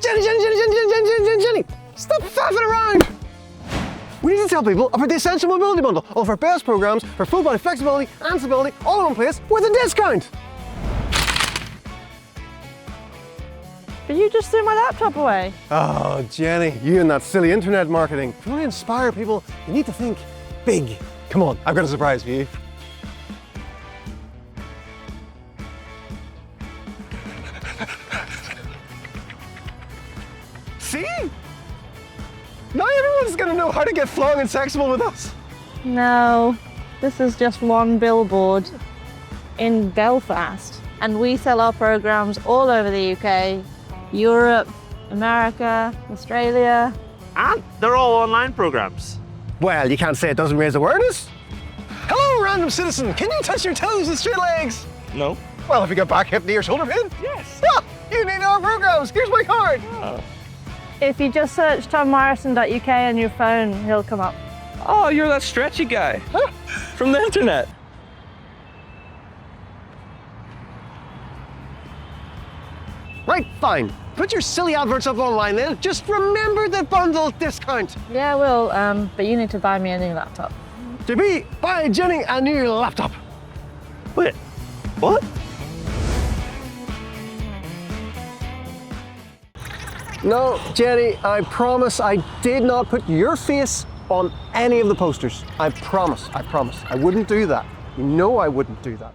Jenni! Stop faffing around! We need to tell people about the Essential Mobility Bundle. All of our best programs for full body flexibility and stability, all in one place with a discount. But you just threw my laptop away. Oh, Jenni, you and that silly internet marketing. If you want to inspire people, you need to think big. Come on, I've got a surprise for you. See? Now everyone's gonna know how to get flung and sexable with us. No, this is just one billboard in Belfast. And we sell our programs all over the UK, Europe, America, Australia. And they're all online programs. Well, you can't say it doesn't raise awareness. Hello, random citizen. Can you touch your toes with straight legs? No. Well, have you got back hip, knee, or shoulder pain? Yes. Yeah, you need our programs. Here's my card. If you just search tommorrison.uk on your phone, he'll come up. Oh, you're that stretchy guy from the internet. Right, fine. Put your silly adverts up online then. Just remember the bundle discount. Yeah, I will, but you need to buy me a new laptop. To be, buy Jenni a new laptop. Wait, what? No, Jenni, I promise I did not put your face on any of the posters. I promise. I wouldn't do that. You know I wouldn't do that.